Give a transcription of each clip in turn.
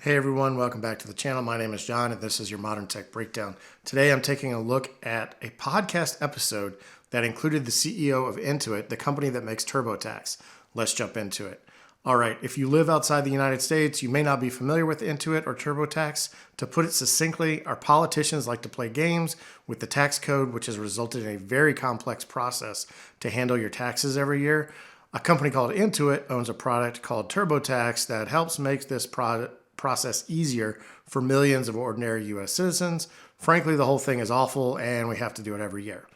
Hey everyone, welcome back to the channel. My name is John and this is your Modern Tech Breakdown. Today I'm taking a look at a podcast episode that included the CEO of Intuit, the company that makes TurboTax. Let's jump into it. All right, if you live outside the United States, you may not be familiar with Intuit or TurboTax. To put it succinctly, our politicians like to play games with the tax code, which has resulted in a very complex process to handle your taxes every year. A company called Intuit owns a product called TurboTax that helps make this process easier for millions of ordinary U.S. citizens. Frankly, the whole thing is awful and we have to do it every year.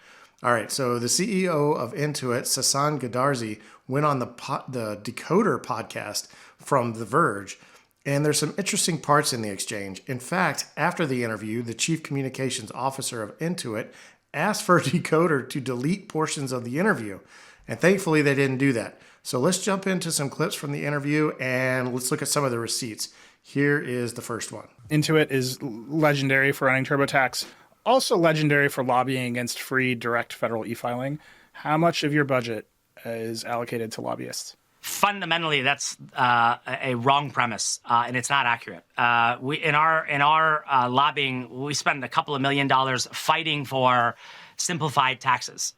All right, so the CEO of Intuit, Sasan Goodarzi, went on the Decoder Podcast from The Verge, and there's some interesting parts in the exchange. In fact, after the interview, the chief communications officer of Intuit asked for Decoder to delete portions of the interview, and thankfully they didn't do that. So let's jump into some clips from the interview and let's look at some of the receipts. Here is the first one. Intuit is legendary for running TurboTax, also legendary for lobbying against free direct federal e-filing. How much of your budget is allocated to lobbyists? Fundamentally, that's a wrong premise, and it's not accurate. In our lobbying, we spend a couple of $1 million fighting for simplified taxes.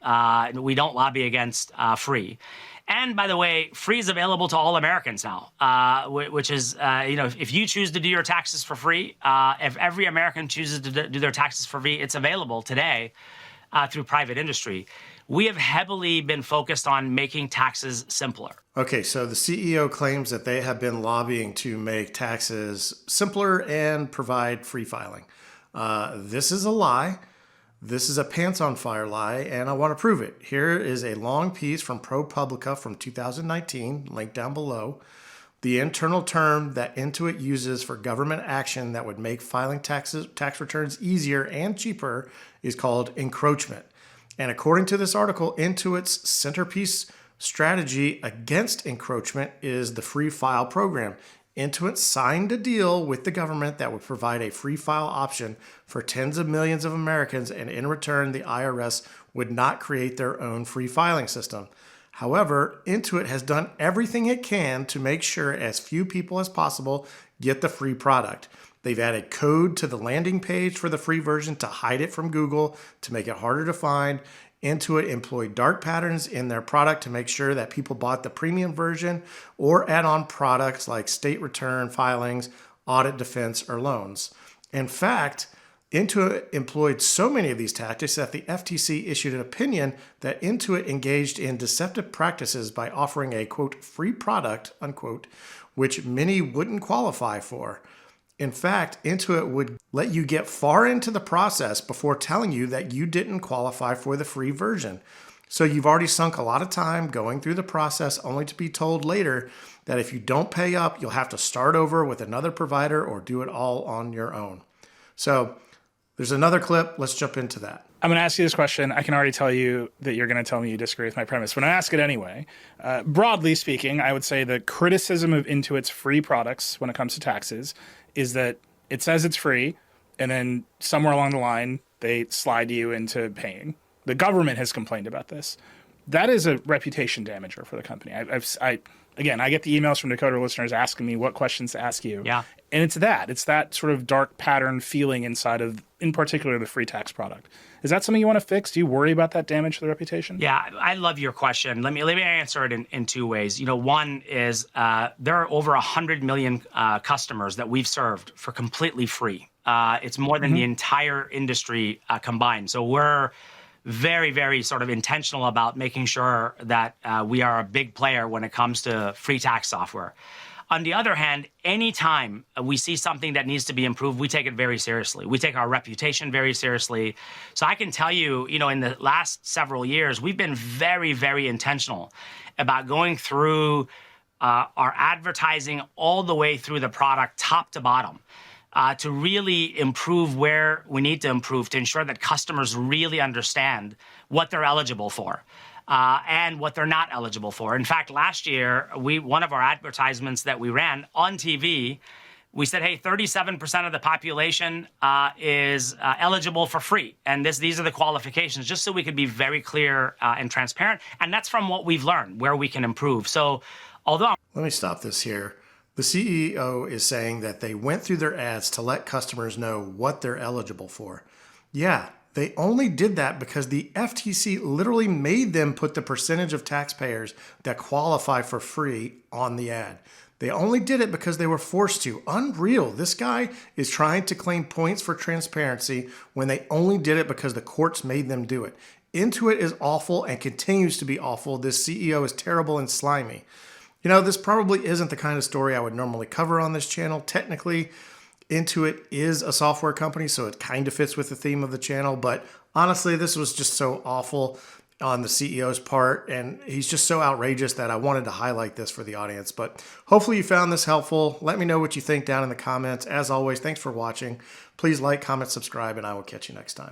We don't lobby against free. And by the way, free is available to all Americans now, which is, if you choose to do your taxes for free, if every American chooses to do their taxes for free, it's available today through private industry. We have heavily been focused on making taxes simpler. Okay, so the CEO claims that they have been lobbying to make taxes simpler and provide free filing. This is a lie. This is a pants-on-fire lie, and I want to prove it. Here is a long piece from ProPublica from 2019, linked down below. The internal term that Intuit uses for government action that would make filing tax returns easier and cheaper is called encroachment. And according to this article, Intuit's centerpiece strategy against encroachment is the Free File program. Intuit signed a deal with the government that would provide a free file option for tens of millions of Americans, and in return, the IRS would not create their own free filing system. However, Intuit has done everything it can to make sure as few people as possible get the free product. They've added code to the landing page for the free version to hide it from Google to make it harder to find. Intuit employed dark patterns in their product to make sure that people bought the premium version or add-on products like state return filings, audit defense, or loans. In fact, Intuit employed so many of these tactics that the FTC issued an opinion that Intuit engaged in deceptive practices by offering a, quote, free product, unquote, which many wouldn't qualify for. In fact, Intuit would let you get far into the process before telling you that you didn't qualify for the free version. So you've already sunk a lot of time going through the process only to be told later that if you don't pay up, you'll have to start over with another provider or do it all on your own. So there's another clip. Let's jump into that. I'm going to ask you this question. I can already tell you that you're going to tell me you disagree with my premise, but I ask it anyway. Broadly speaking, I would say the criticism of Intuit's free products when it comes to taxes is that it says it's free, and then somewhere along the line, they slide you into paying. The government has complained about this. That is a reputation damager for the company. I get the emails from Decoder listeners asking me what questions to ask you. Yeah. And it's that sort of dark pattern feeling inside of, in particular, the free tax product. Is that something you want to fix? Do you worry about that damage to the reputation? Yeah, I love your question. Let me answer it in two ways. One is there are over 100 million customers that we've served for completely free. It's more than the entire industry combined. So we're very, very sort of intentional about making sure that we are a big player when it comes to free tax software. On the other hand, anytime we see something that needs to be improved, we take it very seriously. We take our reputation very seriously. So I can tell you, in the last several years, we've been very, very intentional about going through our advertising all the way through the product, top to bottom, to really improve where we need to improve to ensure that customers really understand what they're eligible for. And what they're not eligible for. In fact, last year, one of our advertisements that we ran on TV, we said, hey, 37% of the population is eligible for free. And these are the qualifications, just so we could be very clear and transparent. And that's from what we've learned, where we can improve. So although... Let me stop this here. The CEO is saying that they went through their ads to let customers know what they're eligible for. Yeah, they only did that because the FTC literally made them put the percentage of taxpayers that qualify for free on the ad. They only did it because they were forced to. Unreal. This guy is trying to claim points for transparency when they only did it because the courts made them do it. Intuit is awful and continues to be awful. This CEO is terrible and slimy. You know, this probably isn't the kind of story I would normally cover on this channel. Technically, Intuit is a software company, so it kind of fits with the theme of the channel. But honestly, this was just so awful on the CEO's part, and he's just so outrageous that I wanted to highlight this for the audience. But hopefully you found this helpful. Let me know what you think down in the comments. As always, thanks for watching. Please like, comment, subscribe, and I will catch you next time.